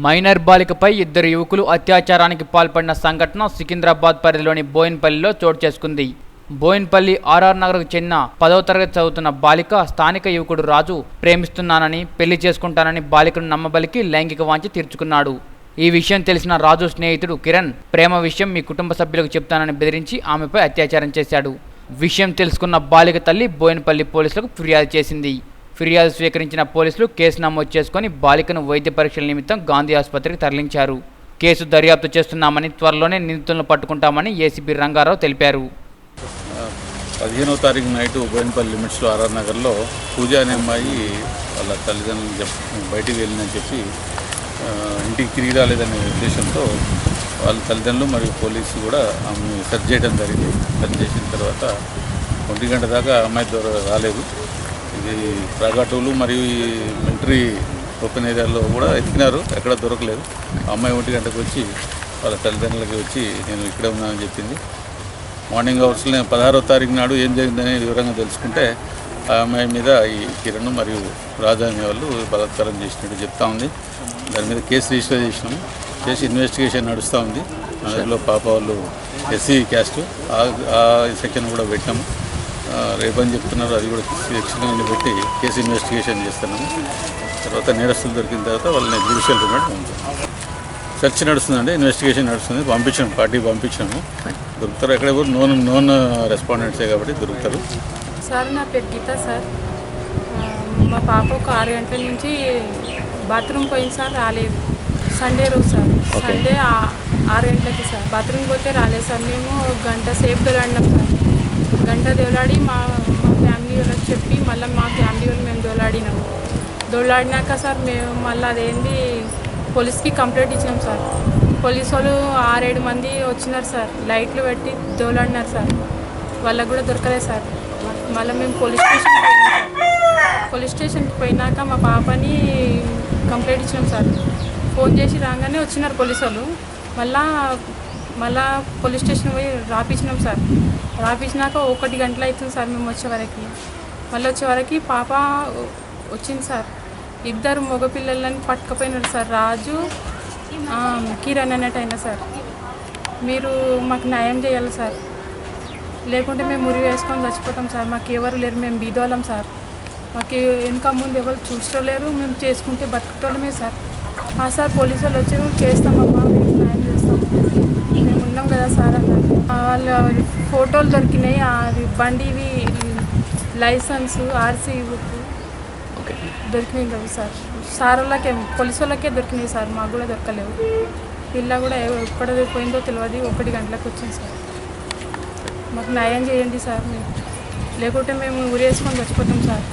Minor బాలికపై ఇద్దరు యువకులు అత్యాచారానికి పాల్పడిన సంఘటన సికింద్రాబాద్ పరిధిలోని బోయిన్పల్లిలో చోటు చేసుకుంది. బోయిన్పల్లి ఆర్ఆర్ నగర్కు చెందిన 10వ తరగతి చదువుతున్న బాలిక స్థానిక యువకుడు రాజు ప్రేమిస్తున్నానని పెళ్లి చేసుకుంటానని బాలికను నమ్మబలికి లైంగిక వాంఛ తీర్చుకున్నాడు. ఈ విషయం తెలిసిన రాజు స్నేహితుడు కిరణ్ ప్రేమ విషయం మీ కుటుంబ సభ్యులకు చెప్తానని బెదిరించి ఆమెపై అత్యాచారం చేశాడు. విషయం తెలుసుకున్న బాలిక తల్లి బోయిన్పల్లి పోలీసులకు ఫిర్యాదు చేసింది. ఫిర్యాదు స్వీకరించిన పోలీసులు కేసు నమోదు చేసుకుని బాలికను వైద్య పరీక్షల నిమిత్తం గాంధీ ఆసుపత్రికి తరలించారు. కేసు దర్యాప్తు చేస్తున్నామని త్వరలోనే నిందితులను పట్టుకుంటామని ఏసీపీ రంగారావు తెలిపారు. 15వ తారీఖు నైట్ బోయిన్పల్లి లిమిట్స్లో ఆర్ఆర్ నగర్లో పూజ అనే అమ్మాయి వాళ్ళ తల్లిదండ్రులు బయటికి వెళ్ళిందని చెప్పి ఇంటికి తిరిగి రాలేదనే ఉద్దేశంతో వాళ్ళ తల్లిదండ్రులు మరియు పోలీసు కూడా ఆమెను సెర్చ్ చేయడం జరిగింది. సెర్చ్ చేసిన తర్వాత 1 గంట దాకా అమ్మాయి ద్వారా రాలేదు. ఇది ప్రాగాటోలు మరియు ఈ మిలిటరీ ఓపెన్ ఏరియాలో కూడా ఎతికినారు, ఎక్కడ దొరకలేదు. అమ్మాయి 1 గంటకు వచ్చి వాళ్ళ తల్లిదండ్రులకి వచ్చి నేను ఇక్కడే ఉన్నానని చెప్పింది. మార్నింగ్ అవర్స్లో 16వ తారీఖు నాడు ఏం జరిగిందనే వివరంగా తెలుసుకుంటే ఆ అమ్మాయి మీద ఈ కిరణ్ మరియు రాజా అనే వాళ్ళు బలాత్కారం చేసినట్టు చెప్తా ఉంది. దాని మీద కేసు రిజిస్టర్ చేసినాము, చేసి ఇన్వెస్టిగేషన్ నడుస్తూ ఉంది. అందులో పాప వాళ్ళు ఎస్సీ క్యాస్ట్ ఆ సెక్షన్ కూడా పెట్టినాము. రేపని చెప్తున్నారు, అది కూడా సెక్షన్ పెట్టి కేసు ఇన్వెస్టిగేషన్ చేస్తున్నాము. తర్వాత నేరస్తులు దొరికిన తర్వాత వాళ్ళని జ్యుడిషియల్ రిమాండ్ పంపుతాము. సెర్చ్ నడుస్తుందండి, ఇన్వెస్టిగేషన్ నడుస్తుంది. పంపించాము, పార్టీకి పంపించాము. దొరుకుతారు, ఎక్కడ కూడా నోన్ రెస్పాండెంట్సే కాబట్టి దొరుకుతారు. సార్ నా పేరు గీత సార్. మా పాప ఒక 6 గంటల నుంచి బాత్రూమ్ పోయింది సార్, రాలేదు. సండే రోజు సార్, సండే 6 గంటలకి సార్ బాత్రూమ్ పోతే రాలేదు సార్. మేము గంట సేపు దొలాడినాం సార్. గంట దొలాడి మా ఫ్యామిలీ వాళ్ళకి చెప్పి మళ్ళీ మా ఫ్యామిలీ వాళ్ళు మేము దొలాడినాక సార్ మేము మళ్ళీ అదేంది పోలీస్కి కంప్లైంట్ ఇచ్చినాం సార్. పోలీసు వాళ్ళు 6-7 మంది వచ్చినారు సార్, లైట్లు పెట్టి దోలాడినారు సార్. వాళ్ళకు కూడా దొరకలేదు సార్. మళ్ళీ మేము పోలీస్ స్టేషన్కి పోయినాక మా పాపని కంప్లైంట్ ఇచ్చినాం సార్. ఫోన్ చేసి రాగానే వచ్చినారు పోలీసు వాళ్ళు. మళ్ళా పోలీస్ స్టేషన్ పోయి రాపించినాం సార్. రాపించినాక 1 గంటలు అవుతుంది సార్ మేము వచ్చేవరకు పాప వచ్చింది సార్. 2 మగపిల్లలని పట్టుకుపోయినారు సార్, రాజు కిరణ్ అన్నట్టు అయినా సార్. మీరు మాకు న్యాయం చేయాలి సార్, లేకుంటే మేము ఉరి వేసుకొని చచ్చిపోతాం సార్. మాకు ఎవరు లేరు, మేము బీదోళ్ళం సార్. మాకు వెనుక ముందు ఎవరు చూసుకోలేరు, మేము చేసుకుంటే బతుకుతోళ్ళమే సార్. సార్ పోలీసు వాళ్ళు వచ్చి చేస్తామమ్మా, మేము న్యాయం చేస్తాం, మేము ఉన్నాం కదా సార్ అన్నారు. వాళ్ళ ఫోటోలు దొరికినాయి, అది బండివి లైసెన్సు ఆర్సీ దొరికినాయి కదా సార్. సార్ వాళ్ళకే పోలీసు వాళ్ళకే దొరికినాయి సార్, మాకు కూడా దొరకలేవు. పిల్ల కూడా ఎక్కడ పోయిందో తెలియదు, 1 గంటలకు వచ్చింది సార్. మాకు న్యాయం చేయండి సార్, లేకుంటే మేము ఊరేసుకొని చచ్చిపోతాం సార్.